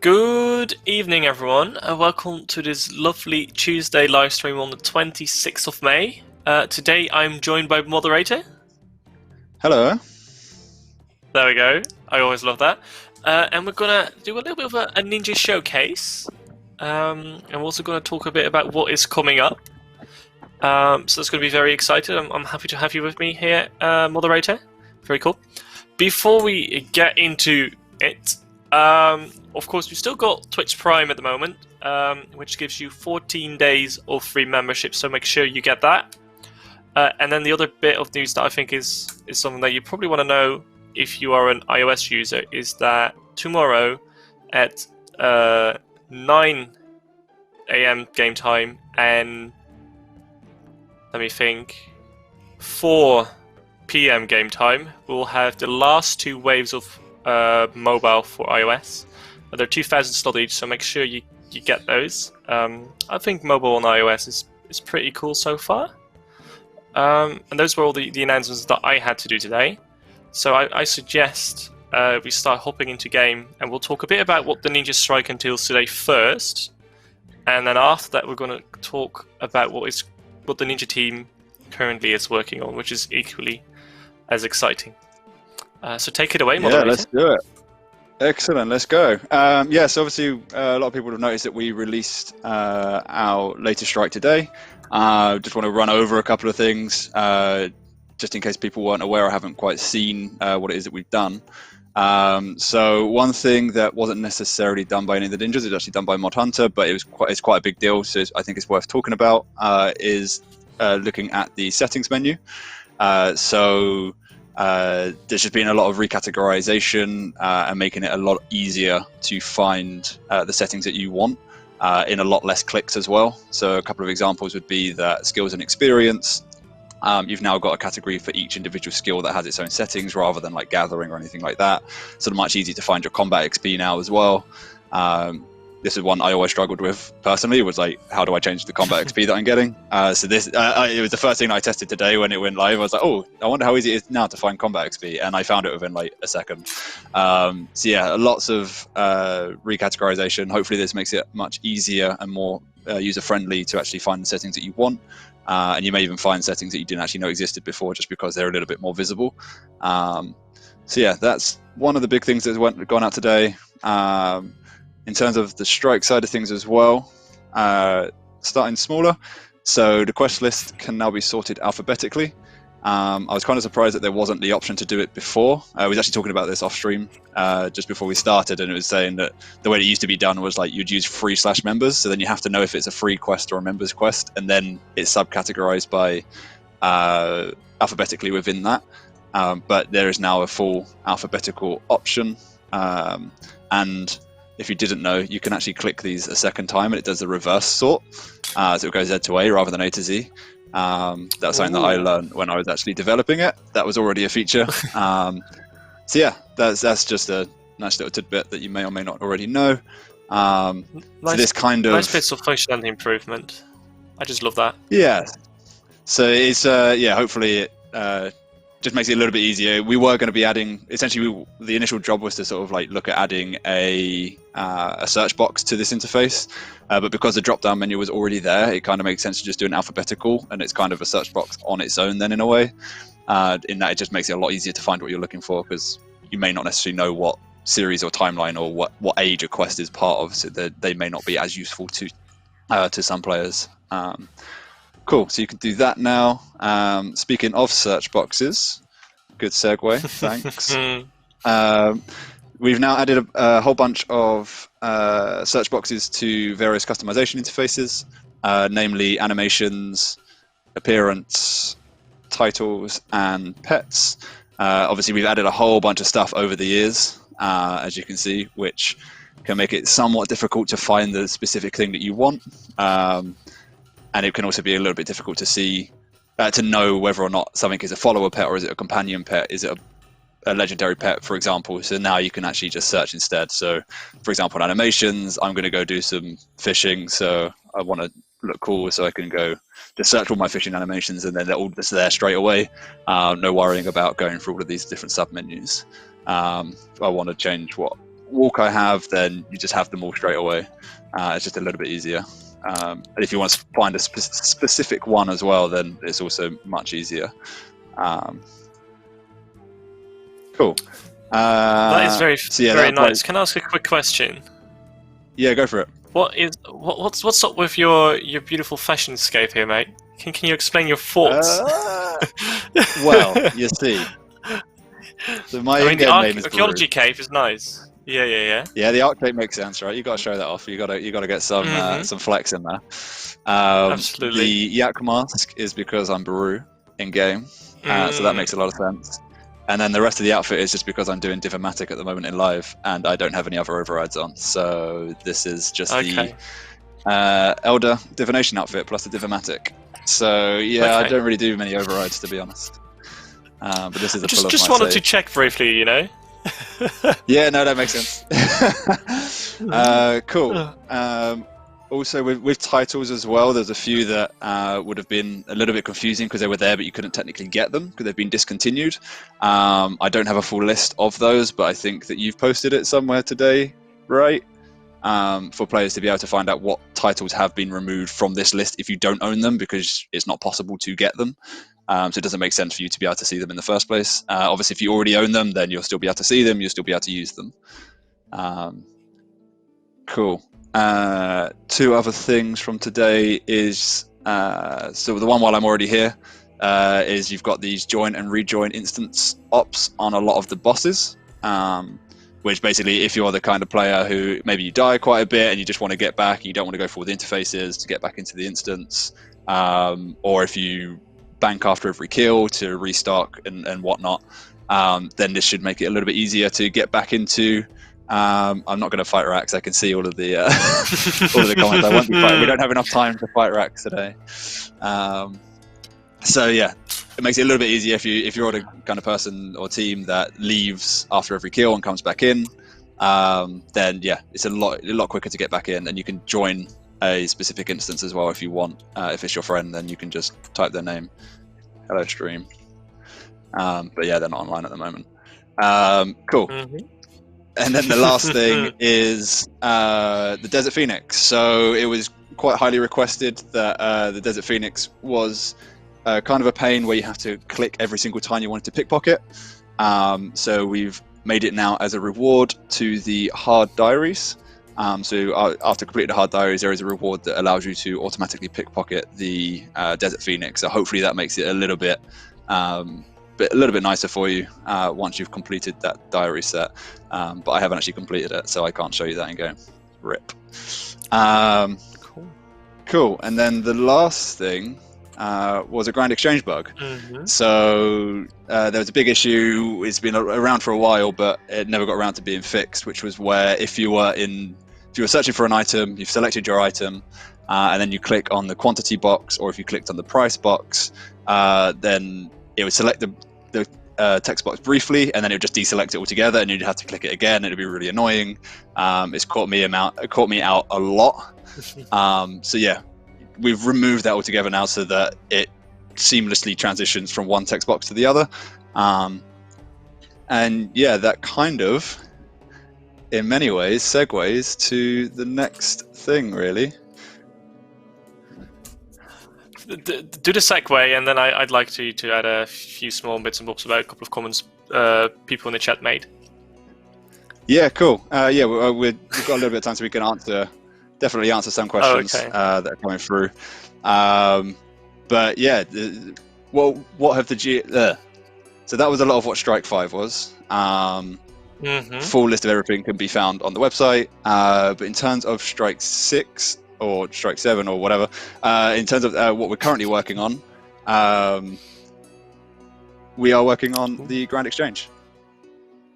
Good evening, everyone, and welcome to this lovely Tuesday live stream on the 26th of May. Today I'm joined by moderator. Hello. There we go. I always love that. And we're going to do a little bit of a ninja showcase. And we're also going to talk a bit about what is coming up. So it's going to be very exciting. I'm happy to have you with me here, moderator. Very cool. Before we get into it, of course, we've still got Twitch Prime at the moment, which gives you 14 days of free membership, so make sure you get that. And then the other bit of news that I think is something that you probably want to know if you are an iOS user is that tomorrow at 9 a.m. game time and, let me think, 4 p.m. game time, we'll have the last two waves of mobile for iOS. They're 2,000 slot each, so make sure you get those. I think mobile on iOS is pretty cool so far. And those were all the announcements that I had to do today. So I suggest we start hopping into game, and we'll talk a bit about what the Ninja Strike entails today first, and then after that we're going to talk about what the Ninja team currently is working on, which is equally as exciting. So take it away, moderator. Yeah, let's do it. Excellent, let's go. So obviously a lot of people have noticed that we released our latest strike today. Just want to run over a couple of things, just in case people weren't aware or haven't quite seen what it is that we've done. So one thing that wasn't necessarily done by any of the ninjas, it was actually done by Mod Hunter, but it's quite a big deal, so I think it's worth talking about, is looking at the settings menu. There's just been a lot of recategorization and making it a lot easier to find the settings that you want in a lot less clicks as well. So a couple of examples would be that skills and experience. You've now got a category for each individual skill that has its own settings rather than like gathering or anything like that. So much easier to find your combat XP now as well. This is one I always struggled with personally, was like, how do I change the combat XP that I'm getting? It was the first thing I tested today when it went live. I was like, oh, I wonder how easy it is now to find combat XP, and I found it within like a second. Lots of recategorization. Hopefully this makes it much easier and more user-friendly to actually find the settings that you want. And you may even find settings that you didn't actually know existed before just because they're a little bit more visible. That's one of the big things that's gone out today. In terms of the strike side of things as well, starting smaller. So the quest list can now be sorted alphabetically. I was kind of surprised that there wasn't the option to do it before. I was actually talking about this off stream just before we started, and it was saying that the way it used to be done was like you'd use free/members, so then you have to know if it's a free quest or a members quest, and then it's subcategorized by alphabetically within that. But there is now a full alphabetical option, and if you didn't know, you can actually click these a second time and it does the reverse sort. So it goes Z to A rather than A to Z. That's something that I learned when I was actually developing it. That was already a feature. That's just a nice little tidbit that you may or may not already know. Nice bits of functionality improvement. I just love that. Yeah. So it's hopefully it just makes it a little bit easier. We were going to be adding, essentially the initial job was to sort of like look at adding a search box to this interface, but because the drop down menu was already there, it kind of makes sense to just do an alphabetical, and it's kind of a search box on its own then in a way, in that it just makes it a lot easier to find what you're looking for, because you may not necessarily know what series or timeline or what age a quest is part of, so they may not be as useful to some players. Cool, so you can do that now. Speaking of search boxes, good segue, thanks. We've now added a whole bunch of search boxes to various customization interfaces, namely animations, appearance, titles, and pets. Obviously, we've added a whole bunch of stuff over the years, as you can see, which can make it somewhat difficult to find the specific thing that you want. And it can also be a little bit difficult to see, to know whether or not something is a follower pet or is it a companion pet, is it a legendary pet, for example. So now you can actually just search instead. So, for example, in animations, I'm going to go do some fishing, so I want to look cool, so I can go just search all my fishing animations, and then they're all just there straight away. No worrying about going through all of these different sub menus. I want to change what walk I have, then you just have them all straight away. It's just a little bit easier. And if you want to find a specific one as well, then it's also much easier. Cool. That is very nice. Can I ask a quick question? Yeah, go for it. What's up with your beautiful fashion scape here, mate? Can you explain your thoughts? Well, you see. So my the name is archaeology cape is nice. Yeah. Yeah, the arc cape makes sense, right? You got to show that off. You got to get some flex in there. Absolutely. The yak mask is because I'm Baru in game, so that makes a lot of sense. And then the rest of the outfit is just because I'm doing Divomatic at the moment in live, and I don't have any other overrides on. So this is just the Elder Divination outfit plus the Divomatic. So yeah, I don't really do many overrides, to be honest. But this is just wanted to check briefly, you know. Yeah, no, that makes sense. Cool. Also, with titles as well, there's a few that would have been a little bit confusing because they were there, but you couldn't technically get them because they've been discontinued. I don't have a full list of those, but I think that you've posted it somewhere today, right? For players to be able to find out what titles have been removed from this list if you don't own them, because it's not possible to get them. So it doesn't make sense for you to be able to see them in the first place. Obviously, if you already own them, then you'll still be able to see them, you'll still be able to use them. Cool. Two other things from today is, so the one while I'm already here, is you've got these join and rejoin instance ops on a lot of the bosses, which basically, if you're the kind of player who maybe you die quite a bit and you just want to get back, you don't want to go through all the interfaces to get back into the instance, or if you bank after every kill to restock and whatnot, then this should make it a little bit easier to get back into. I'm not going to fight Rax. I can see all of the all of the comments. I won't be fighting. We don't have enough time to fight Rax today. So yeah, it makes it a little bit easier if you're the kind of person or team that leaves after every kill and comes back in. Then yeah, it's a lot quicker to get back in, and you can join a specific instance as well if you want. If it's your friend, then you can just type their name. Hello, stream. But yeah, they're not online at the moment. Cool. And then the last thing is the Desert Phoenix. So it was quite highly requested that the Desert Phoenix was kind of a pain where you have to click every single time you wanted to pickpocket. So we've made it now as a reward to the hard diaries. So after completing the hard diaries, there is a reward that allows you to automatically pickpocket the Desert Phoenix. So hopefully that makes it a little bit nicer for you once you've completed that diary set. But I haven't actually completed it, so I can't show you that in game. Rip. Cool. And then the last thing was a Grand Exchange bug. So there was a big issue. It's been around for a while, but it never got around to being fixed, which was where if you were searching for an item, you've selected your item, and then you click on the quantity box, or if you clicked on the price box, then it would select the text box briefly, and then it would just deselect it altogether, and you'd have to click it again. It'd be really annoying. It's caught me out a lot. So yeah, we've removed that altogether now so that it seamlessly transitions from one text box to the other. And yeah, that kind of, in many ways, segues to the next thing, really. Do the segue, and then I'd like to add a few small bits and bobs about a couple of comments people in the chat made. Yeah, cool. Yeah, we've got a little bit of time, so we can definitely answer some questions that are coming through. But yeah, what have the so that was a lot of what Strike 5 was. Full list of everything can be found on the website. But in terms of Strike 6 or Strike 7 or whatever, in terms of what we're currently working on, we are working on the Grand Exchange.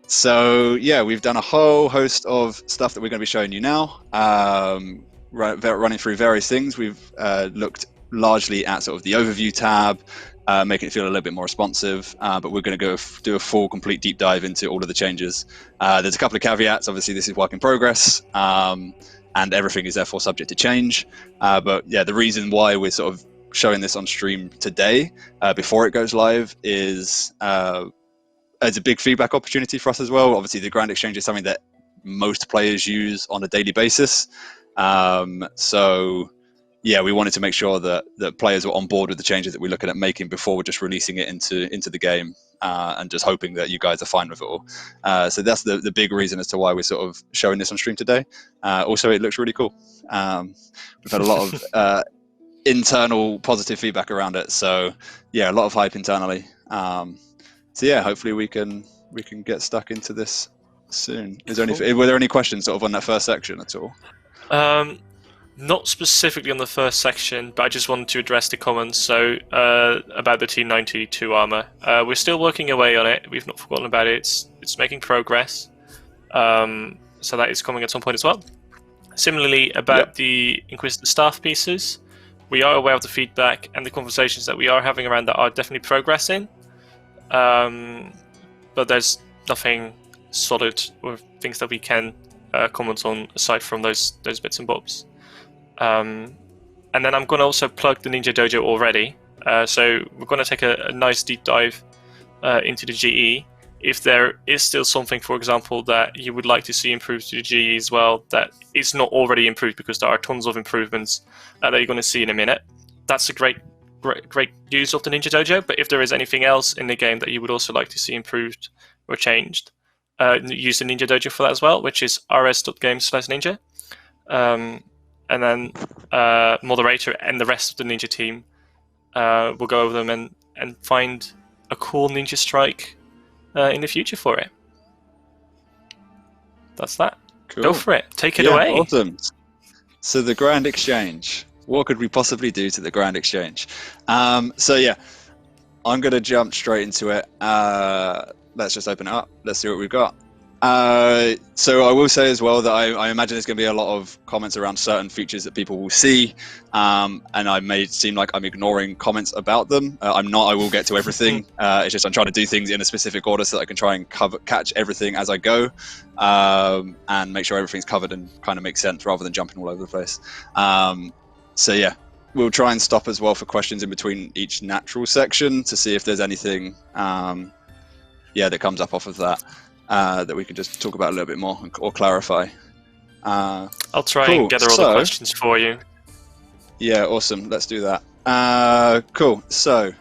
So yeah, we've done a whole host of stuff that we're going to be showing you now, running through various things. We've looked largely at sort of the overview tab, making it feel a little bit more responsive, but we're going to go do a full, complete deep dive into all of the changes. There's a couple of caveats. Obviously, this is work in progress, and everything is therefore subject to change. But yeah, the reason why we're sort of showing this on stream today, before it goes live, is it's a big feedback opportunity for us as well. Obviously, the Grand Exchange is something that most players use on a daily basis. So yeah, we wanted to make sure that players were on board with the changes that we're looking at making before we're just releasing it into the game, and just hoping that you guys are fine with it all. So that's the big reason as to why we're sort of showing this on stream today. Also, it looks really cool. We've had a lot of internal positive feedback around it, so yeah, a lot of hype internally. So yeah, hopefully we can get stuck into this soon. Were there any questions sort of on that first section at all? Not specifically on the first section, but I just wanted to address the comments. So about the T92 armor, we're still working away on it. We've not forgotten about it. It's making progress. So that is coming at some point as well. Similarly, about the Inquisitor staff pieces, we are aware of the feedback and the conversations that we are having around that are definitely progressing. But there's nothing solid or things that we can comment on aside from those bits and bobs. And then I'm going to also plug the Ninja Dojo already. So we're going to take a nice deep dive into the GE. If there is still something, for example, that you would like to see improved to the GE as well, that is not already improved, because there are tons of improvements that you're going to see in a minute. That's a great use of the Ninja Dojo. But if there is anything else in the game that you would also like to see improved or changed, use the Ninja Dojo for that as well, which is rs.games/ninja. And then moderator and the rest of the ninja team will go over them and find a cool ninja strike in the future for it. That's that. Cool. Go for it. Take it away. Awesome. So the Grand Exchange. What could we possibly do to the Grand Exchange? So yeah, I'm going to jump straight into it. Let's just open it up. Let's see what we've got. So I will say as well that I imagine there's going to be a lot of comments around certain features that people will see, and I may seem like I'm ignoring comments about them. I'm not. I will get to everything. It's just I'm trying to do things in a specific order so that I can try and catch everything as I go, and make sure everything's covered and kind of makes sense rather than jumping all over the place. So yeah, we'll try and stop as well for questions in between each natural section to see if there's anything that comes up off of that. That we can just talk about a little bit more or clarify. I'll try and gather all the questions for you. Yeah, awesome. Let's do that. Cool. So,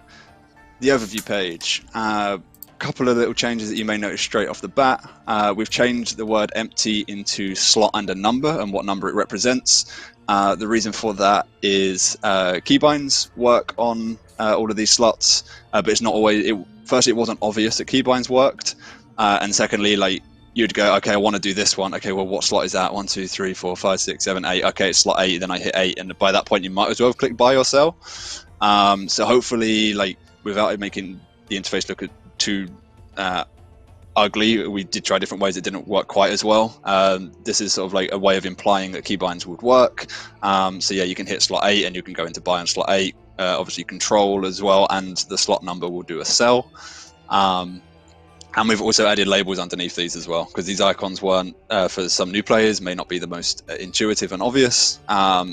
the overview page. Couple of little changes that you may notice straight off the bat. We've changed the word empty into slot and a number and what number it represents. The reason for that is keybinds work on all of these slots, but it's not always. Firstly, it wasn't obvious that keybinds worked. And secondly, like you'd go, okay, I want to do this one. Okay, well, what slot is that? 1, 2, 3, 4, 5, 6, 7, 8. Okay, it's slot 8. Then I hit 8, and by that point, you might as well have clicked buy or sell. So hopefully, like without it making the interface look too ugly, we did try different ways. It didn't work quite as well. This is sort of like a way of implying that keybinds would work. So yeah, you can hit slot 8, and you can go into buy on slot 8. Obviously, control as well, and the slot number will do a sell. And we've also added labels underneath these as well, because these icons weren't, for some new players, may not be the most intuitive and obvious.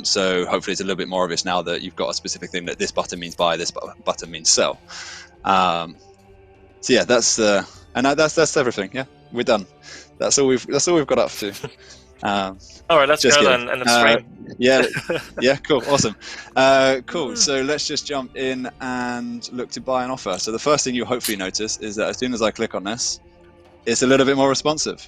So hopefully it's a little bit more obvious now that you've got a specific thing that this button means buy, this button means sell. So yeah, that's everything. Yeah, we're done. That's all we've got up to. All right, let's go then. And yeah, cool, awesome, cool. So let's just jump in and look to buy an offer. So the first thing you hopefully notice is that as soon as I click on this, it's a little bit more responsive.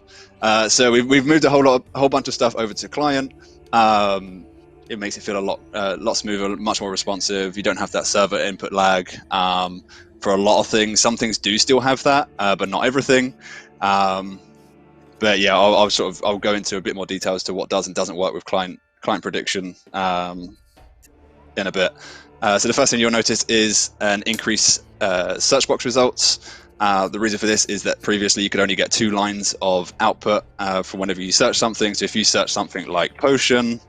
So we've moved a whole bunch of stuff over to client. It makes it feel a lot smoother, much more responsive. You don't have that server input lag for a lot of things. Some things do still have that, but not everything. But yeah, I'll go into a bit more detail as to what does and doesn't work with client prediction in a bit. So the first thing you'll notice is an increased search box results. The reason for this is that previously you could only get 2 lines of output from whenever you search something. So if you search something like potion,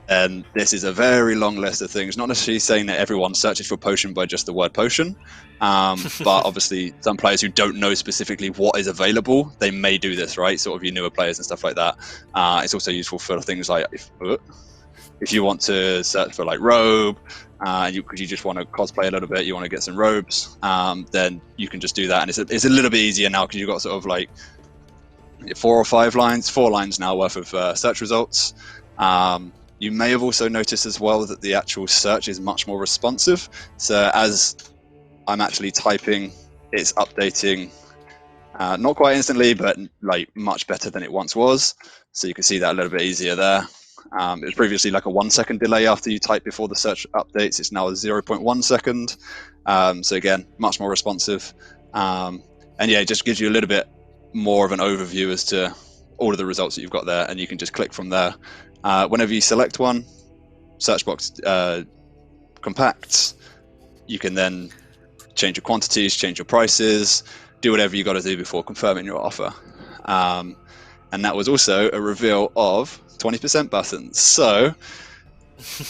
and this is a very long list of things, not necessarily saying that everyone searches for potion by just the word potion, but obviously some players who don't know specifically what is available, they may do this, right? Sort of your newer players and stuff like that. It's also useful for things like if you want to search for like robe, because you just want to cosplay a little bit, you want to get some robes, then you can just do that, and it's a little bit easier now because you've got sort of like 4 or 5 lines, 4 lines now worth of search results. You may have also noticed as well that the actual search is much more responsive. So as I'm actually typing, it's updating not quite instantly, but like much better than it once was. So you can see that a little bit easier there. It was previously like a 1 second delay after you type before the search updates. It's now a 0.1 second. So again, much more responsive. And yeah, it just gives you a little bit more of an overview as to all of the results that you've got there, and you can just click from there. Whenever you select one, search box compacts, you can then change your quantities, change your prices, do whatever you got to do before confirming your offer. And that was also a reveal of 20% buttons. So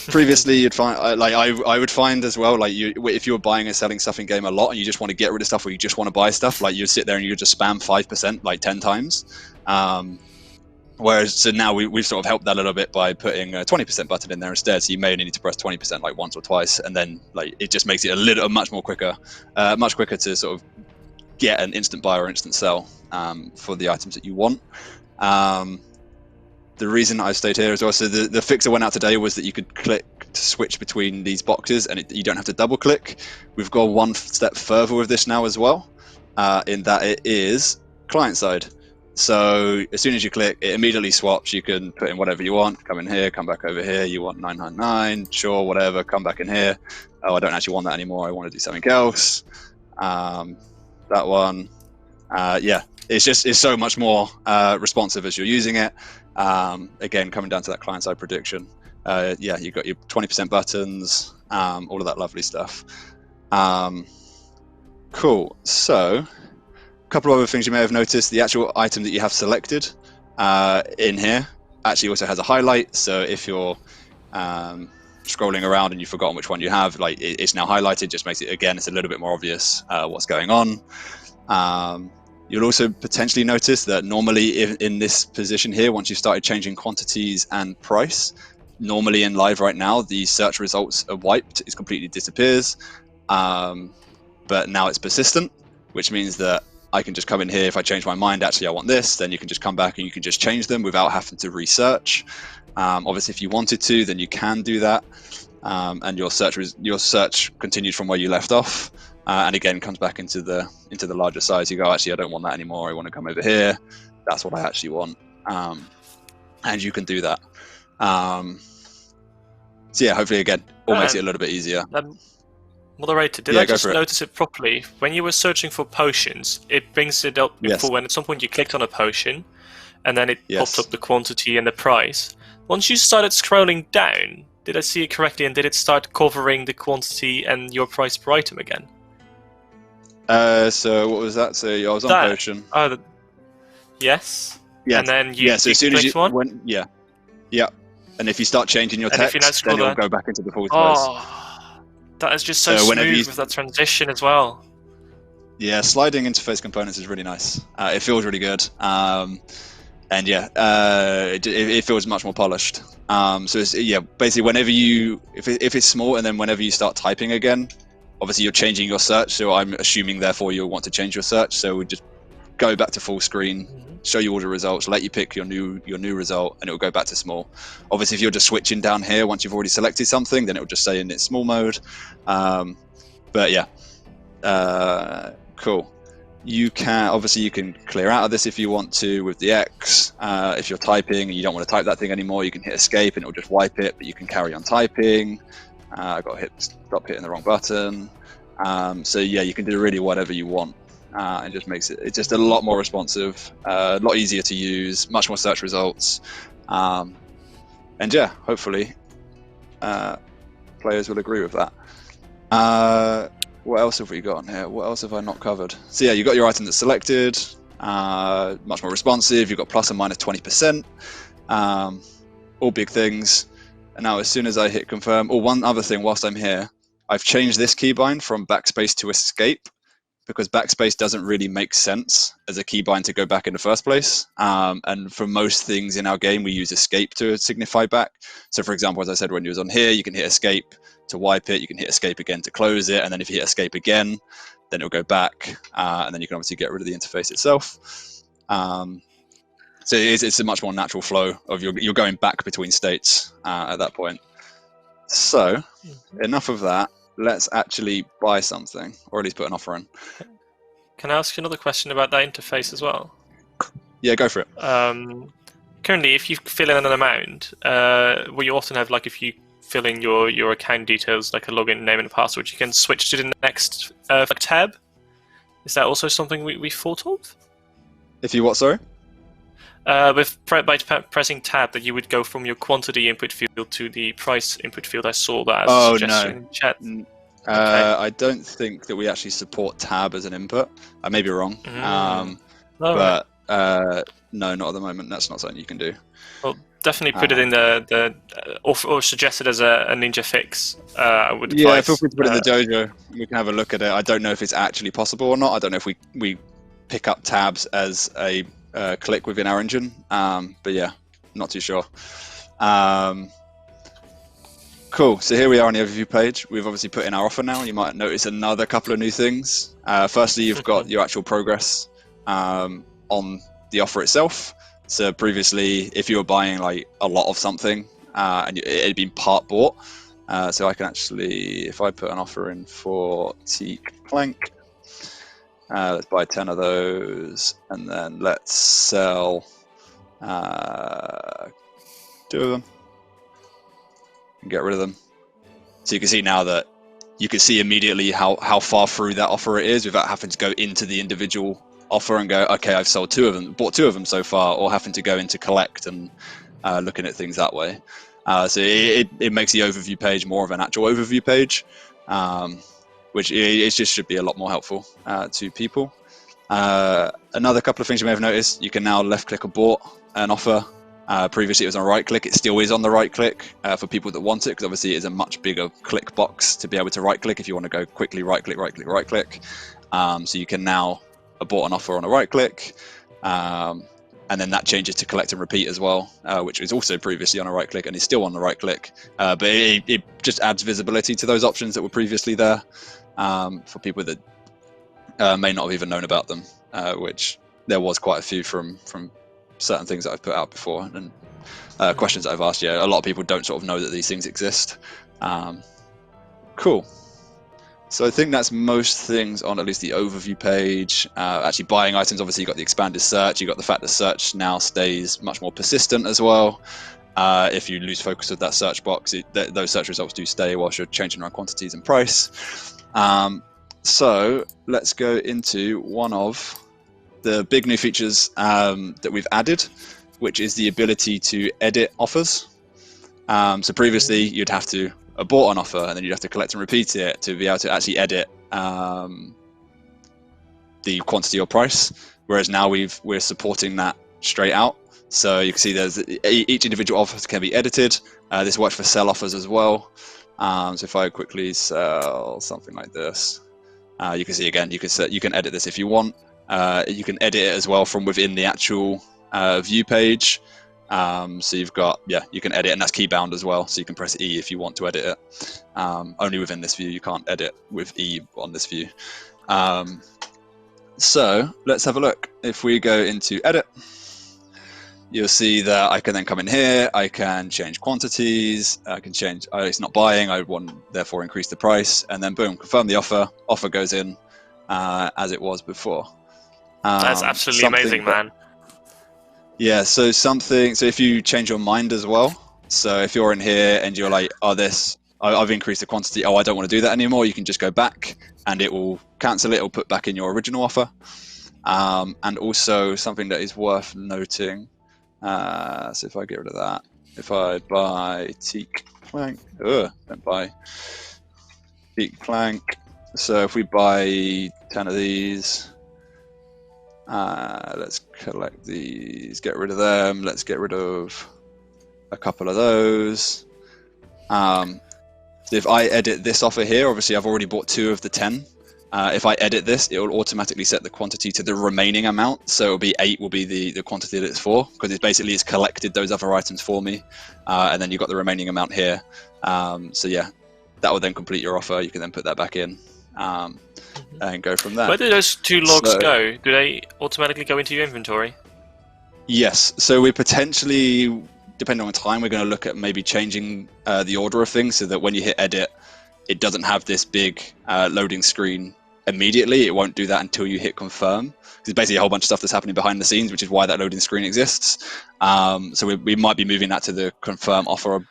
previously you'd find I would find as well, like if you were buying and selling stuff in game a lot and you just want to get rid of stuff or you just want to buy stuff, like you'd sit there and you just spam 5% like 10 times. Whereas so now we've sort of helped that a little bit by putting a 20% button in there instead. So you may only need to press 20% like once or twice, and then like it just makes it much quicker to sort of get an instant buy or instant sell for the items that you want. The reason I've stayed here as well, so the fix that went out today was that you could click to switch between these boxes and you don't have to double click. We've gone one step further with this now as well, in that it is client side. So as soon as you click, it immediately swaps. You can put in whatever you want, come in here, come back over here. You want 999, sure, whatever, come back in here. Oh, I don't actually want that anymore. I want to do something else. That one. Yeah, it's so much more responsive as you're using it. Again, coming down to that client-side prediction. Yeah, you've got your 20% buttons, all of that lovely stuff. Cool. So, a couple of other things you may have noticed. The actual item that you have selected in here actually also has a highlight. So if you're scrolling around and you've forgotten which one you have, like it's now highlighted. Just makes it, again, it's a little bit more obvious what's going on. You'll also potentially notice that normally in this position here, once you've started changing quantities and price, normally in live right now, the search results are wiped. It completely disappears. But now it's persistent, which means that I can just come in here. If I change my mind, actually I want this, then you can just come back and you can just change them without having to research. Obviously, if you wanted to, then you can do that. And your search continues from where you left off. And again, comes back into the larger size. You go, actually, I don't want that anymore. I want to come over here. That's what I actually want. And you can do that. So yeah, hopefully, again, all makes it a little bit easier. Moderator, did I just notice it properly? When you were searching for potions, it brings it up Yes. for when at some point you clicked on a potion, and then it Yes. popped up the quantity and the price. Once you started scrolling down, did I see it correctly, and did it start covering the quantity and your price per item again? So what was that? So I was on potion. Yes. Yeah. And then you so as soon as you one? yeah. And if you start changing your text, then it'll go back into the full place. That is just so smooth with that transition as well. Yeah, sliding interface components is really nice. It feels really good. And yeah, it feels much more polished. So it's, yeah, basically whenever if it's small, and then whenever you start typing again, obviously you're changing your search. So I'm assuming therefore you'll want to change your search. So we just go back to full screen, show you all the results, let you pick your new result, and it will go back to small. Obviously, if you're just switching down here once you've already selected something, then it will just say in its small mode. But yeah, cool. You can clear out of this if you want to with the X. If you're typing and you don't want to type that thing anymore, you can hit escape and it'll just wipe it, but you can carry on typing. I got to stop hitting the wrong button. So yeah, you can do really whatever you want. It just makes it's just a lot more responsive, a lot easier to use, much more search results. And yeah, hopefully players will agree with that. What else have we got on here? What else have I not covered? So yeah, you've got your item that's selected, much more responsive. You've got plus and minus 20%, all big things. And now as soon as I hit confirm, one other thing whilst I'm here, I've changed this keybind from backspace to escape, because backspace doesn't really make sense as a keybind to go back in the first place. And for most things in our game, we use escape to signify back. So for example, as I said, when you was on here, you can hit escape to wipe it, you can hit escape again to close it, and then if you hit escape again, then it'll go back, and then you can obviously get rid of the interface itself. So it's a much more natural flow of you're going back between states at that point. So enough of that. Let's actually buy something, or at least put an offer in. Can I ask you another question about that interface as well? Yeah, go for it. Currently, if you fill in an amount, what you often have, like if you fill in your account details, like a login name and a password, you can switch to the next tab. Is that also something we thought of? If you what, sorry? By pressing tab, that you would go from your quantity input field to the price input field. I saw that as a suggestion in chat. Okay. Okay. I don't think that we actually support tab as an input. I may be wrong. Right. No, not at the moment. That's not something you can do. Well, definitely put it in the or suggest it as a ninja fix. I would advise. Yeah, feel free to put it in the dojo. We can have a look at it. I don't know if it's actually possible or not. I don't know if we pick up tabs as a click within our engine. But yeah, not too sure. Cool. So here we are on the overview page. We've obviously put in our offer now. You might notice another couple of new things. Firstly, you've got your actual progress on the offer itself. So previously, if you were buying like a lot of something and it had been part bought, so I can actually, if I put an offer in for teak plank, let's buy 10 of those, and then let's sell 2 of them and get rid of them. So you can see now that you can see immediately how far through that offer it is without having to go into the individual offer and go, okay, I've sold 2 of them, bought 2 of them so far, or having to go into collect and looking at things that way. So it makes the overview page more of an actual overview page, which it just should be a lot more helpful to people. Another couple of things you may have noticed, you can now left click abort an offer. Previously it was on right click. It still is on the right click for people that want it, because obviously it is a much bigger click box to be able to right click if you want to go quickly right click. So you can now abort an offer on a right click, and then that changes to collect and repeat as well, which is also previously on a right click and is still on the right click, but it just adds visibility to those options that were previously there for people that may not have even known about them, which there was quite a few from certain things that I've put out before and questions that I've asked. Yeah, a lot of people don't sort of know that these things exist. Cool. So I think that's most things on at least the overview page. Actually buying items, obviously you've got the expanded search, you've got the fact that search now stays much more persistent as well. If you lose focus of that search box, those search results do stay whilst you're changing around quantities and price. So let's go into one of the big new features that we've added, which is the ability to edit offers. So previously you'd have to abort an offer and then you'd have to collect and repeat it to be able to actually edit the quantity or price, whereas now we're supporting that straight out. So you can see there's each individual offer can be edited. This works for sell offers as well. So if I quickly sell something like this, you can see again, you can edit this if you want. You can edit it as well from within the actual view page. So you've got, you can edit, and that's key bound as well. So you can press E if you want to edit it. Only within this view, you can't edit with E on this view. So let's have a look. If we go into edit, you'll see that I can then come in here, I can change quantities, I can change, it's not buying, I want therefore increase the price, and then boom, confirm the offer goes in as it was before. That's absolutely amazing, man. Yeah, so if you change your mind as well, so if you're in here and you're like, I've increased the quantity, I don't want to do that anymore, you can just go back and it will cancel it, it'll put back in your original offer. And also something that is worth noting, so if I get rid of that, if I buy teak plank, don't buy teak plank, so if we buy 10 of these, let's collect these, get rid of them, let's get rid of a couple of those. So if I edit this offer here, obviously I've already bought 2 of the 10. If I edit this, it will automatically set the quantity to the remaining amount. So it'll be 8 will be the quantity that it's for, because it's collected those other items for me. And then you've got the remaining amount here. So yeah, that will then complete your offer. You can then put that back in and go from there. Where do those 2 logs go? Do they automatically go into your inventory? Yes, so we're potentially, depending on time, we're going to look at maybe changing the order of things so that when you hit edit, it doesn't have this big loading screen immediately. It won't do that until you hit confirm. There's basically a whole bunch of stuff that's happening behind the scenes, which is why that loading screen exists. So we might be moving that to the confirm offer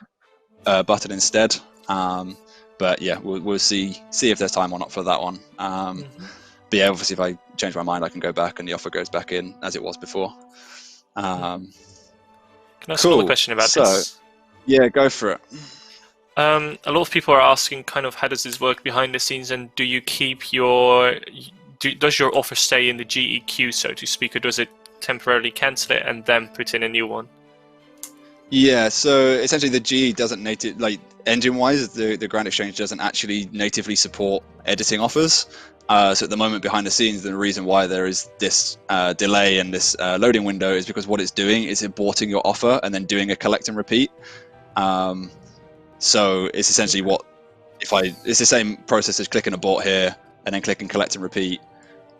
button instead. But yeah, we'll see if there's time or not for that one. But yeah, obviously if I change my mind, I can go back and the offer goes back in as it was before. Can I ask another Cool. question about So, this? yeah, go for it. A lot of people are asking kind of how does this work behind the scenes, and do you keep your does your offer stay in the GEQ, so to speak, or does it temporarily cancel it and then put in a new one? Yeah, so essentially the GE doesn't native, like engine-wise, the Grand Exchange doesn't actually natively support editing offers. So at the moment behind the scenes, the reason why there is this delay and this loading window is because what it's doing is importing your offer and then doing a collect and repeat. So it's essentially it's the same process as clicking abort here and then clicking collect and repeat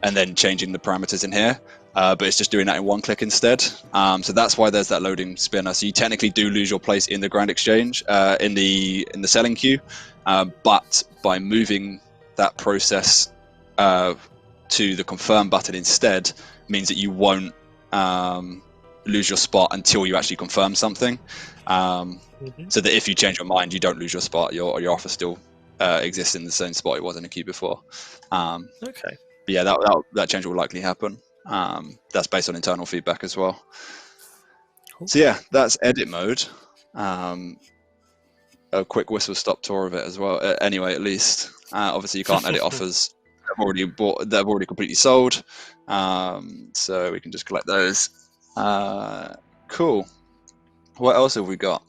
and then changing the parameters in here. But it's just doing that in one click instead. So that's why there's that loading spinner. So you technically do lose your place in the Grand Exchange in the selling queue, but by moving that process to the confirm button instead means that you won't lose your spot until you actually confirm something. So that if you change your mind, you don't lose your spot. Your offer still exists in the same spot it was in the queue before. Okay. But yeah, that change will likely happen. That's based on internal feedback as well. Cool. So yeah, that's edit mode. A quick whistle stop tour of it as well. Anyway, at least obviously you can't edit offers that have already bought, that have already completely sold. So we can just collect those. Cool. What else have we got?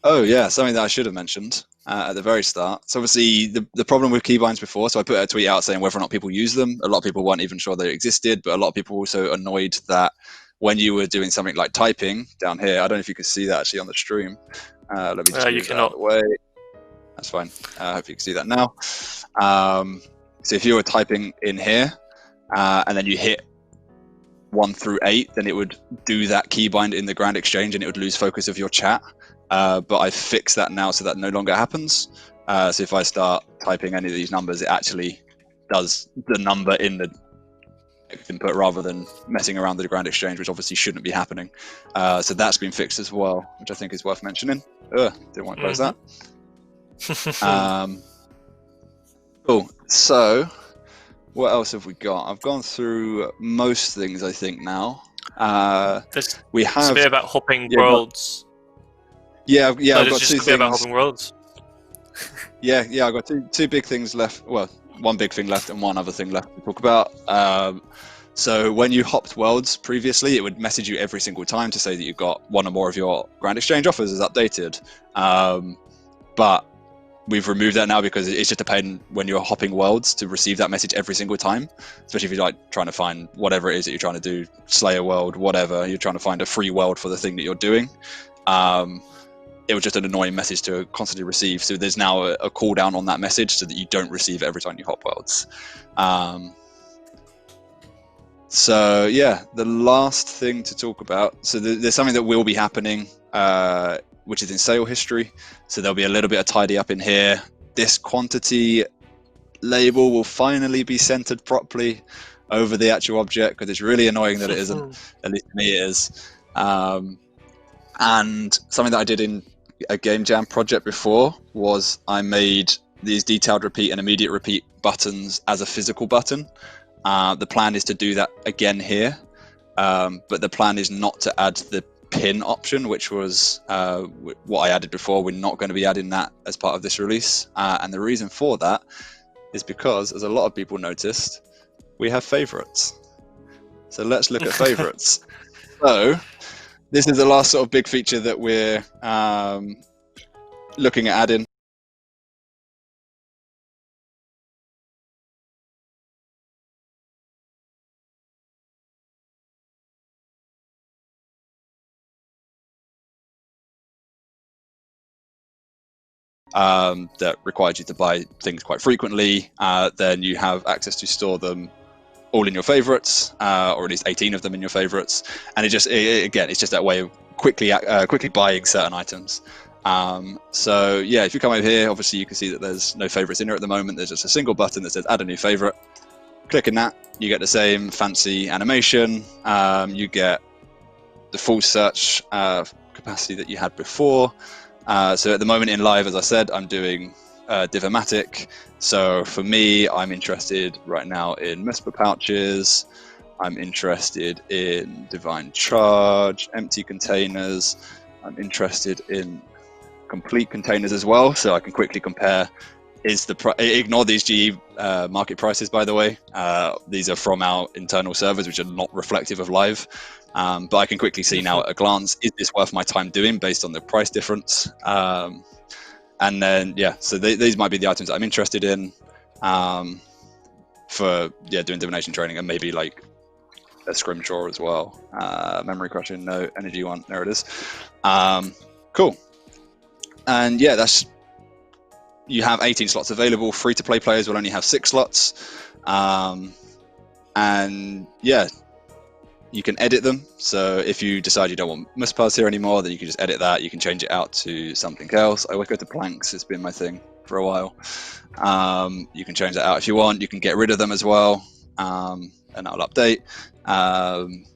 Oh yeah, something that I should have mentioned at the very start. So obviously the problem with keybinds before, so I put a tweet out saying whether or not people use them. A lot of people weren't even sure they existed, but a lot of people were also annoyed that when you were doing something like typing down here, I don't know if you can see that actually on the stream. Let me just move that out of the way. That's fine. I hope you can see that now. So if you were typing in here and then you hit 1 through 8, then it would do that keybind in the Grand Exchange and it would lose focus of your chat. But I've fixed that now so that no longer happens. So if I start typing any of these numbers, it actually does the number in the input rather than messing around the Grand Exchange, which obviously shouldn't be happening. So that's been fixed as well, which I think is worth mentioning. Didn't want to close that. Cool. So what else have we got? I've gone through most things, I think, now. We have a bit about hopping worlds. I've got two things. About hopping worlds. yeah, I've got two big things left. Well, one big thing left and one other thing left to talk about. So when you hopped worlds previously, it would message you every single time to say that you've got one or more of your Grand Exchange offers is updated. But we've removed that now because it's just a pain when you're hopping worlds to receive that message every single time, especially if you're like trying to find whatever it is that you're trying to do, Slayer world, whatever, you're trying to find a free world for the thing that you're doing. It was just an annoying message to constantly receive. So there's now a cooldown on that message so that you don't receive it every time you hop worlds. So yeah, the last thing to talk about. So there's something that will be happening, which is in sale history. So there'll be a little bit of tidy up in here. This quantity label will finally be centered properly over the actual object because it's really annoying that it isn't. At least to me it is. And something that I did in a game jam project before was I made these detailed repeat and immediate repeat buttons as a physical button. The plan is to do that again here, but the plan is not to add the pin option, which was what I added before. We're not going to be adding that as part of this release, and the reason for that is because, as a lot of people noticed, we have favorites. So let's look at favorites. So this is the last sort of big feature that we're looking at adding. That requires you to buy things quite frequently, then you have access to store them all in your favorites, or at least 18 of them in your favorites. And again, it's just that way of quickly buying certain items. So yeah, if you come over here, obviously you can see that there's no favorites in here at the moment. There's just a single button that says add a new favorite. Clicking that, you get the same fancy animation. You get the full search capacity that you had before. So at the moment in live, as I said, I'm doing Divomatic. So for me, I'm interested right now in Misper pouches. I'm interested in Divine Charge, empty containers. I'm interested in complete containers as well, so I can quickly compare. Ignore these GE market prices, by the way. These are from our internal servers, which are not reflective of live. But I can quickly see now at a glance, is this worth my time doing based on the price difference? And then, yeah, so these might be the items that I'm interested in for doing divination training, and maybe like a scrimshaw as well. Memory crushing, no. Energy one, there it is. Cool. And yeah, you have 18 slots available. Free to play players will only have 6 slots. And yeah, you can edit them. So if you decide you don't want Muspars here anymore, then you can just edit that. You can change it out to something else. I always go to planks. It's been my thing for a while. You can change that out if you want. You can get rid of them as well. And that'll update. And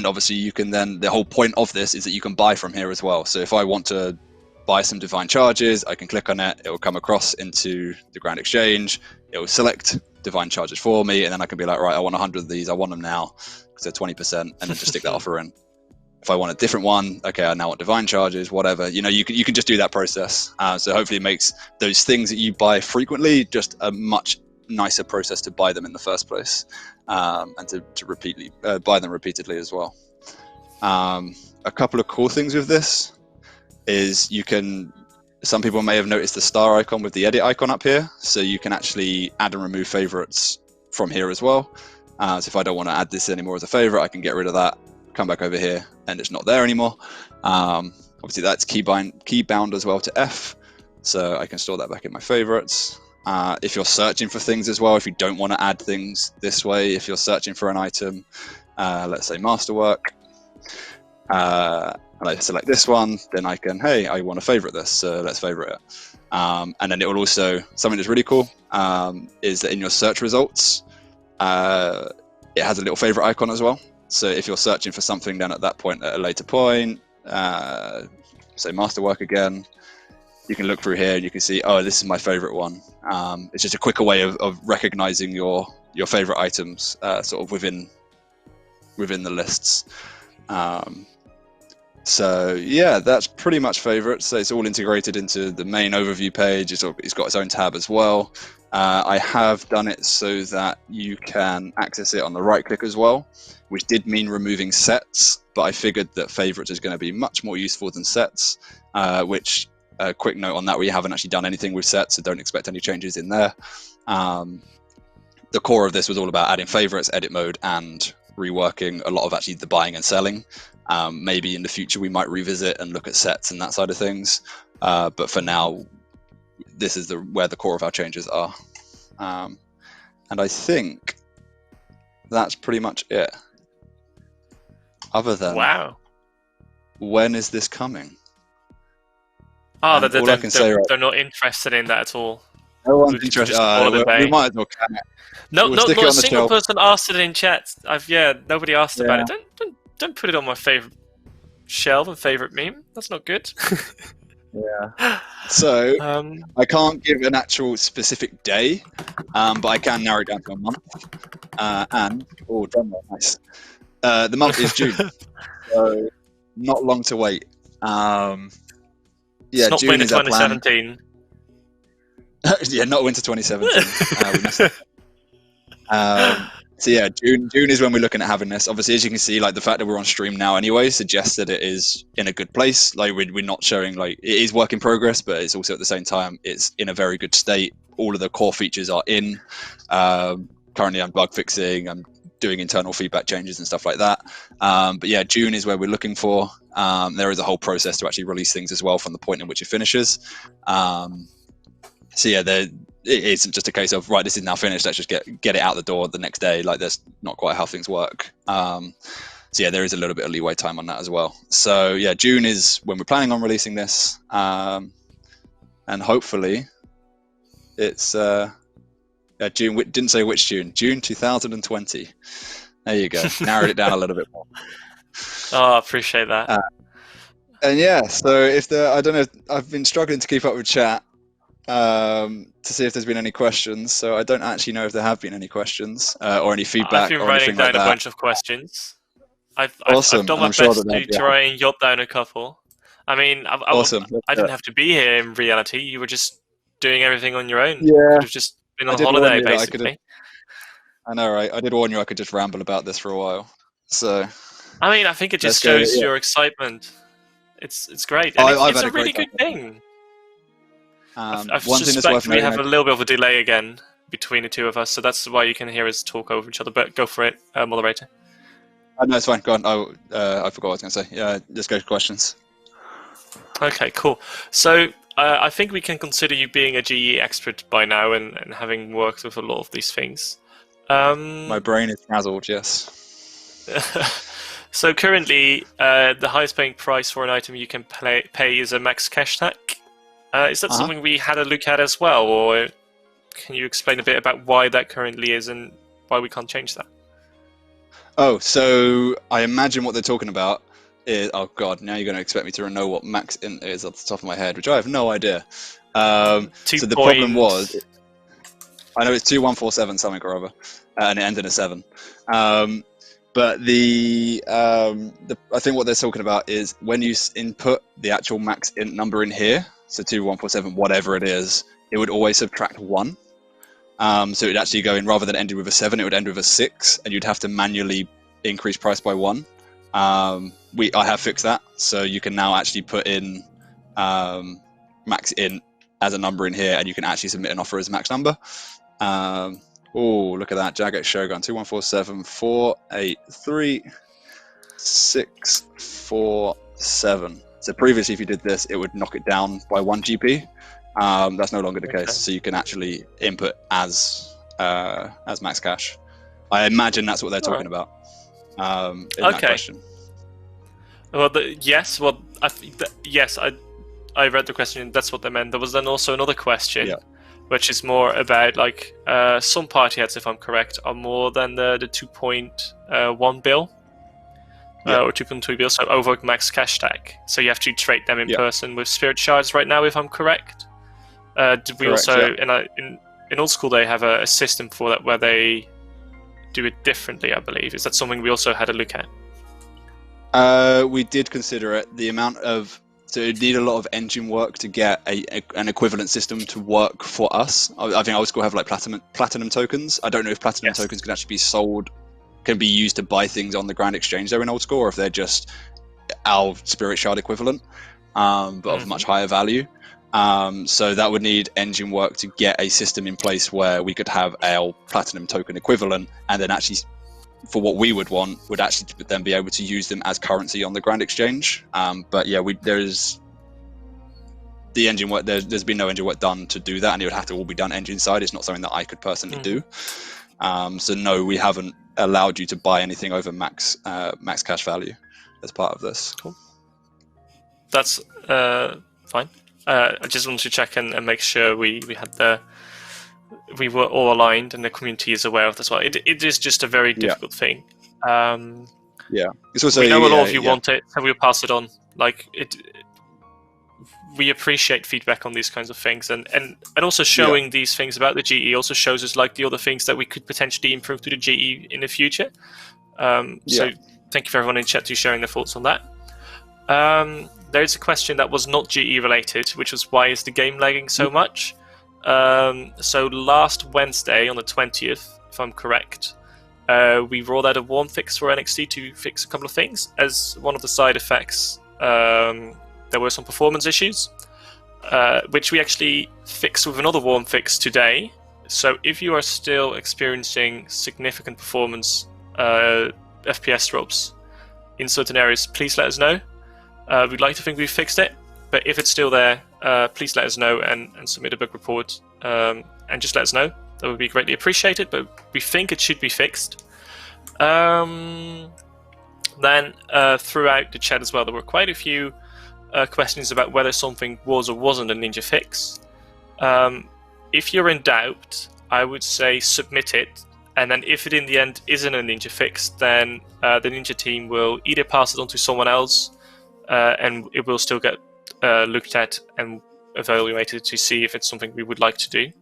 obviously you can then, the whole point of this is that you can buy from here as well. So if I want to buy some divine charges, I can click on it. It will come across into the Grand Exchange. It will select divine charges for me, and then I can be like, right, I want 100 of these. I want them now because they're 20%, and then just stick that offer in. If I want a different one, okay, I now want divine charges, whatever. You can just do that process. So hopefully it makes those things that you buy frequently just a much nicer process to buy them in the first place, and to repeatedly buy them repeatedly as well. A couple of cool things with this is some people may have noticed the star icon with the edit icon up here, so you can actually add and remove favorites from here as well. So if I don't want to add this anymore as a favorite, I can get rid of that, come back over here, and it's not there anymore. Obviously that's key bound as well to F, so I can store that back in my favorites. If you're searching for things as well, if you don't want to add things this way, if you're searching for an item, let's say masterwork, and I select this one, then I can, hey, I want to favorite this, so let's favorite it. And then it will also, something that's really cool, is that in your search results, it has a little favorite icon as well. So if you're searching for something then at that point, at a later point, say masterwork again, you can look through here and you can see, oh, this is my favorite one. It's just a quicker way of recognizing your favorite items sort of within the lists. So yeah, that's pretty much favorites. So it's all integrated into the main overview page. It's got its own tab as well. I have done it so that you can access it on the right click as well, which did mean removing sets, but I figured that favorites is going to be much more useful than sets, which quick note on that, we haven't actually done anything with sets, so don't expect any changes in there. The core of this was all about adding favorites, edit mode, and reworking a lot of actually the buying and selling. Maybe in the future we might revisit and look at sets and that side of things, but for now this is where the core of our changes are. And I think that's pretty much it, other than wow, when is this coming? oh, they're not interested in that at all. No one's interested. We might as well can it. Not a single shelf. person asked it in chat. Nobody asked about it. Don't put it on my favorite shelf and favorite meme. That's not good. Yeah. So I can't give an actual specific day, but I can narrow it down to a month. And drum roll, nice. The month is June, so not long to wait. It's not June winter is our plan. 2017. Yeah, not winter 2017. So yeah, June is when we're looking at having this. Obviously, as you can see, like the fact that we're on stream now anyway suggests that it is in a good place. Like we're not showing, like, it is work in progress, but it's also at the same time it's in a very good state. All of the core features are in. Currently I'm bug fixing, I'm doing internal feedback changes and stuff like that. But yeah, June is where we're looking for. There is a whole process to actually release things as well from the point in which it finishes. So yeah, it isn't just a case of, right, this is now finished, let's just get it out the door the next day. Like, that's not quite how things work. So yeah, there is a little bit of leeway time on that as well. So yeah, June is when we're planning on releasing this, and hopefully it's June. Didn't say which June. June 2020. There you go. Narrowed it down a little bit more. Oh, I appreciate that. And yeah, so I don't know, I've been struggling to keep up with chat to see if there's been any questions. So I don't actually know if there have been any questions or any feedback I've been or writing anything down like a that. bunch of questions. I've Awesome, done and my I'm sure best that they'll to be try and jot down a couple. I mean, awesome. I didn't have to be here in reality. You were just doing everything on your own. Yeah, Could have just been I on did warn holiday, you that I could have. basically. I know, right? I did warn you I could just ramble about this for a while. So I mean, I think it let's just go. shows Yeah. your excitement. It's great, and I've it's had a a great really good time. thing. I One thing that's suspect worth we noting. have a little bit of a delay again between the two of us, so that's why you can hear us talk over each other. But go for it, moderator. No, it's fine. Go on. I forgot what I was going to say. Yeah, let's go to questions. Okay, cool. So I think we can consider you being a GE expert by now and having worked with a lot of these things. My brain is frazzled. Yes. So currently, the highest paying price for an item you can pay is a max cash tag. Is that something we had a look at as well, or can you explain a bit about why that currently is and why we can't change that? Oh, so I imagine what they're talking about is, oh god, now you're going to expect me to know what max int is off the top of my head, which I have no idea. So the problem was, I know it's 2147 something or other, and it ends in a 7. But I think what they're talking about is when you input the actual max int number in here, so 2147, whatever it is, it would always subtract 1. So it'd actually go in, rather than ending with a 7, it would end with a 6, and you'd have to manually increase price by 1. I have fixed that, so you can now actually put in max int as a number in here, and you can actually submit an offer as a max number. Oh, look at that. Jagex Shogun, 2147 483 647. So previously, if you did this, it would knock it down by 1 GP. That's no longer the case, so you can actually input as max cash. I imagine that's what they're talking about in that question. Well, yes. Well, yes. I read the question. That's what they meant. There was then also another question, which is more about like some party heads, if I'm correct, are more than the 2.1 bill or 2.2 bill, so over max cash tag. So you have to trade them in person with spirit shards right now, if I'm correct. Did we also in old school they have a system for that where they do it differently? I believe, is that something we also had a look at? We did consider it. The amount of it need a lot of engine work to get an equivalent system to work for us. I think old school have like platinum tokens. I don't know if platinum tokens can actually be sold, can be used to buy things on the Grand Exchange there in old school, or if they're just our spirit shard equivalent, but of much higher value. So that would need engine work to get a system in place where we could have our platinum token equivalent, and then actually, for what we would want, would actually then be able to use them as currency on the Grand Exchange. But yeah, there's the engine work. There's been no engine work done to do that, and it would have to all be done engine side. It's not something that I could personally do. So no, we haven't allowed you to buy anything over max cash value as part of this. Cool. That's fine. I just wanted to check and make sure we were all aligned and the community is aware of this. Well, it is just a very difficult thing. It's also, we know a lot of you want it, and we'll pass it on. Like we appreciate feedback on these kinds of things, and also showing these things about the GE also shows us like the other things that we could potentially improve to the GE in the future. So thank you for everyone in chat to sharing their thoughts on that. There's a question that was not GE related, which was why is the game lagging so much? So last Wednesday on the 20th, if I'm correct, we rolled out a warm fix for NXT to fix a couple of things. As one of the side effects, there were some performance issues, which we actually fixed with another warm fix today. So if you are still experiencing significant performance FPS drops in certain areas, please let us know. We'd like to think we've fixed it, but if it's still there, please let us know and submit a bug report. and just let us know. That would be greatly appreciated, but we think it should be fixed. Then throughout the chat as well, there were quite a few questions about whether something was or wasn't a ninja fix. If you're in doubt, I would say submit it, and then if it in the end isn't a ninja fix, then the ninja team will either pass it on to someone else, and it will still get looked at and evaluated to see if it's something we would like to do.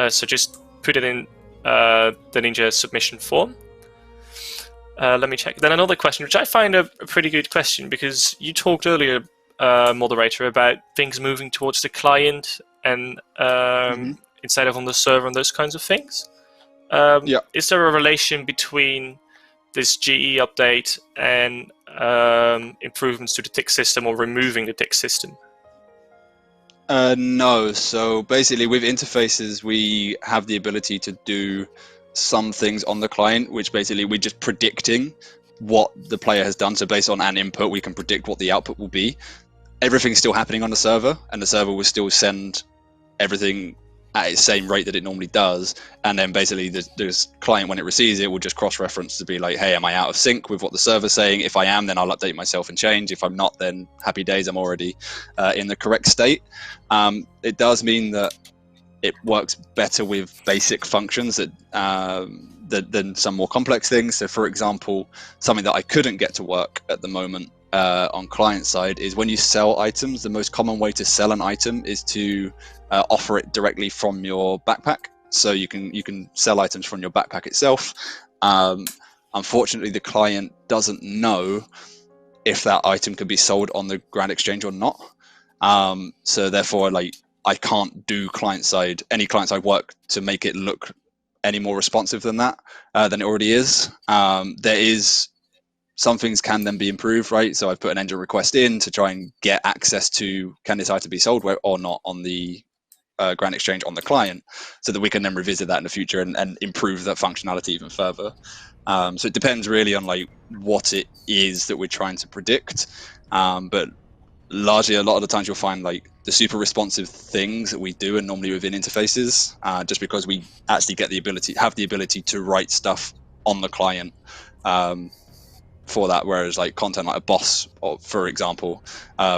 So just put it in the ninja submission form. Let me check. Then another question, which I find a pretty good question, because you talked earlier, moderator, about things moving towards the client and instead of on the server and those kinds of things. Is there a relation between this GE update and improvements to the tick system, or removing the tick system? No. So basically, with interfaces, we have the ability to do some things on the client, which basically we're just predicting what the player has done. So based on an input, we can predict what the output will be. Everything's still happening on the server, and the server will still send everything at its same rate that it normally does. And then basically the client, when it receives it, will just cross-reference to be like, hey, am I out of sync with what the server's saying? If I am, then I'll update myself and change. If I'm not, then happy days, I'm already in the correct state. It does mean that it works better with basic functions than some more complex things. So for example, something that I couldn't get to work at the moment on client side is when you sell items, the most common way to sell an item is to offer it directly from your backpack. So you can sell items from your backpack itself. Unfortunately, the client doesn't know if that item can be sold on the Grand Exchange or not. So therefore, like, I can't do any client side work to make it look any more responsive than that than it already is. Some things can then be improved, right? So I've put an engine request in to try and get access to, can this item be sold or not on the Grand Exchange on the client, so that we can then revisit that in the future and improve that functionality even further. So it depends really on like what it is that we're trying to predict. But largely, a lot of the times you'll find like the super responsive things that we do are normally within interfaces, just because we actually have the ability to write stuff on the client for that, whereas like content like a boss, for example,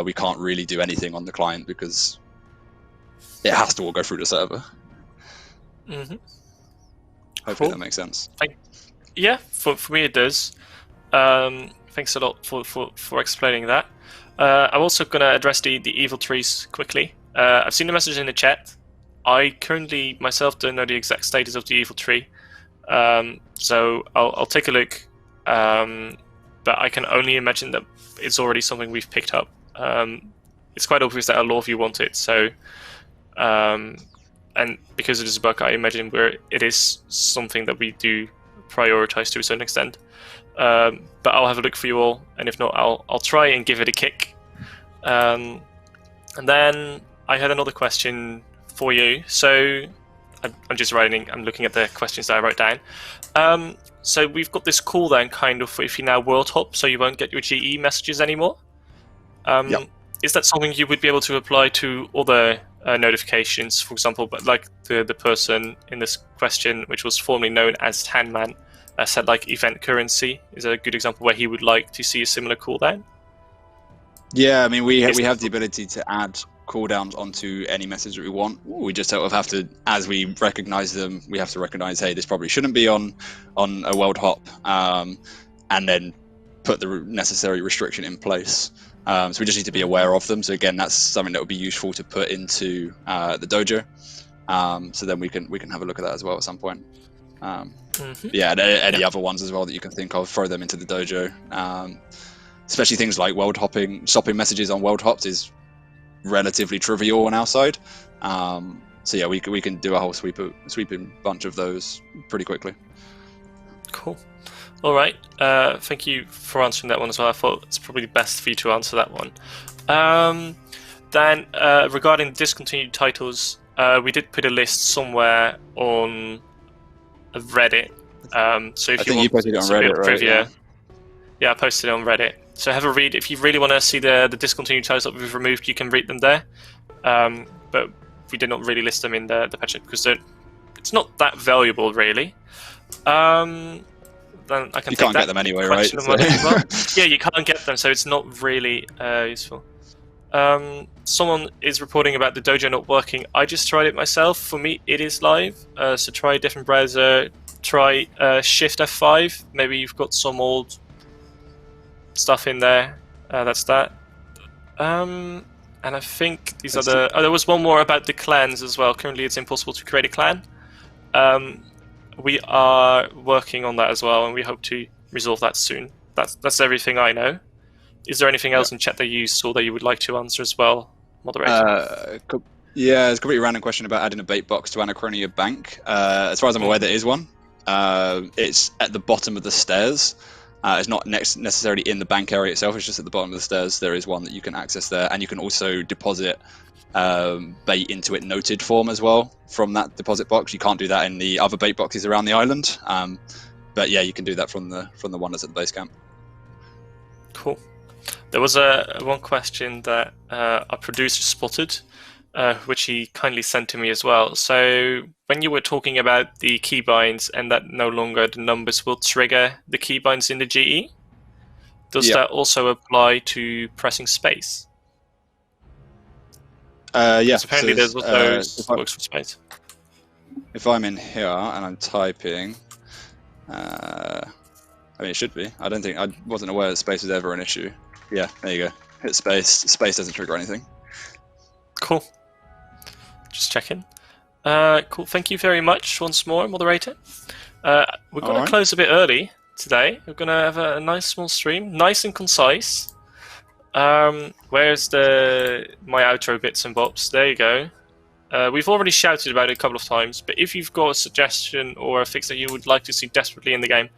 we can't really do anything on the client because it has to all go through the server. Hopefully that makes sense. Yeah, for me it does. Thanks a lot for explaining that. I'm also going to address the evil trees quickly. I've seen the message in the chat. I currently myself don't know the exact status of the evil tree, so I'll take a look. But I can only imagine that it's already something we've picked up. It's quite obvious that a lot of you want it, so and because it is a bug, I imagine it is something that we do prioritize to a certain extent. But I'll have a look for you all, and if not, I'll try and give it a kick. And then I had another question for you. So I'm just I'm looking at the questions that I wrote down. So we've got this cooldown kind of if you now world hop, so you won't get your GE messages anymore. Yep. Is that something you would be able to apply to other notifications, for example, but like the person in this question, which was formerly known as Tanman, said like event currency is a good example where he would like to see a similar cooldown? Yeah, I mean, we have the ability to add cooldowns onto any message that we want. We just sort of have to, as we recognize them, we have to recognize, hey, this probably shouldn't be on a world hop, and then put the necessary restriction in place. So we just need to be aware of them. So again, that's something that would be useful to put into the dojo. So then we can have a look at that as well at some point. Yeah, and any other ones as well that you can think of, throw them into the dojo. Especially things like world hopping, stopping messages on world hops is relatively trivial on our side. So yeah, we can do a whole sweeping bunch of those pretty quickly. Cool. All right. Thank you for answering that one as well. I thought it's probably best for you to answer that one. Then regarding discontinued titles, we did put a list somewhere on Reddit. So if you posted it on Reddit, trivia, yeah, I posted it on Reddit. So have a read. If you really want to see the discontinued titles that we've removed, you can read them there. But we did not really list them in the patch because it's not that valuable really. Then I can You take can't that get them anyway, right? question of money as well. Yeah, you can't get them, so it's not really useful. Someone is reporting about the dojo not working. I just tried it myself. For me, it is live. So try a different browser. Try Shift F5. Maybe you've got some old stuff in there. That's that. And I think these are the. Oh, there was one more about the clans as well. Currently, it's impossible to create a clan. We are working on that as well, and we hope to resolve that soon. That's everything I know. Is there anything else in chat that you saw that you would like to answer as well, moderator? Yeah, it's a completely random question about adding a bait box to Anachronia Bank. As far as I'm aware, there is one. It's at the bottom of the stairs. It's not necessarily in the bank area itself. It's just at the bottom of the stairs. There is one that you can access there, and you can also deposit bait into it noted form as well from that deposit box. You can't do that in the other bait boxes around the island, but yeah, you can do that from the one that's at the base camp. Cool. There was one question that our producer spotted, which he kindly sent to me as well. So when you were talking about the keybinds and that no longer the numbers will trigger the keybinds in the GE, does that also apply to pressing space? Yeah. Because apparently there's also works for space. If I'm in here and I'm typing, I mean, it should be. I wasn't aware that space was ever an issue. Yeah, there you go. Hit space. Space doesn't trigger anything. Cool. Just checking. Cool. Thank you very much once more, moderator. We're going to close a bit early today. We're going to have a nice small stream, nice and concise. Where's my outro bits and bobs? There you go. We've already shouted about it a couple of times, but if you've got a suggestion or a fix that you would like to see desperately in the game,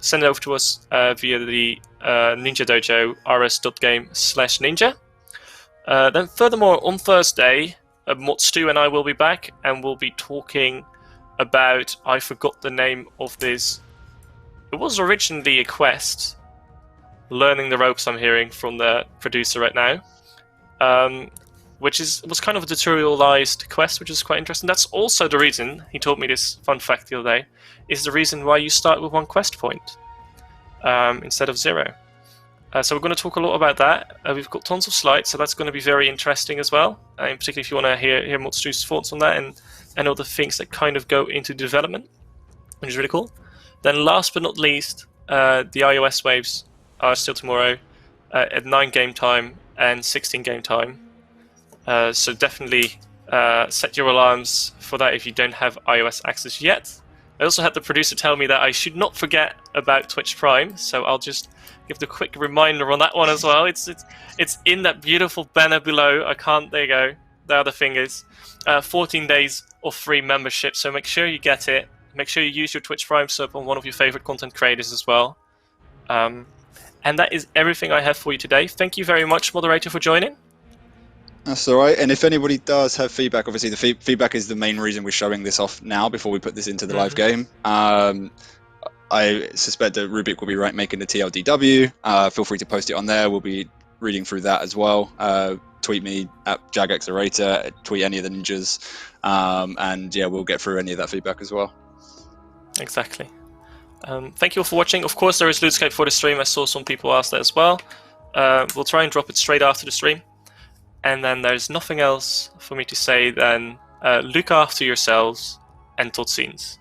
send it over to us via the Ninja Dojo rs.game/ninja. Then furthermore, on Thursday, Mod2 and I will be back, and we'll be talking about, I forgot the name of this. It was originally a quest, learning the ropes I'm hearing from the producer right now, which was kind of a tutorialized quest, which is quite interesting. That's also the reason, he told me this fun fact the other day, is the reason why you start with 1 quest point instead of 0. So we're going to talk a lot about that. We've got tons of slides, so that's going to be very interesting as well. And particularly if you want to hear Motsu's thoughts on that and other things that kind of go into development, which is really cool. Then last but not least, the iOS waves are still tomorrow at 9 game time and 16 game time. So definitely set your alarms for that if you don't have iOS access yet. I also had the producer tell me that I should not forget about Twitch Prime, so I'll just give the quick reminder on that one as well. It's in that beautiful banner below. There you go. There are the fingers. 14 days of free membership, so make sure you get it. Make sure you use your Twitch Prime sub on one of your favorite content creators as well. And that is everything I have for you today. Thank you very much, moderator, for joining. That's all right. And if anybody does have feedback, obviously the feedback is the main reason we're showing this off now before we put this into the live game. I suspect that Rubik will be making the TLDW. Feel free to post it on there. We'll be reading through that as well. Tweet me at JagAxerator, tweet any of the ninjas, and yeah, we'll get through any of that feedback as well. Exactly. Thank you all for watching. Of course, there is RuneScape for the stream. I saw some people ask that as well. We'll try and drop it straight after the stream. And then there's nothing else for me to say than look after yourselves and tot ziens.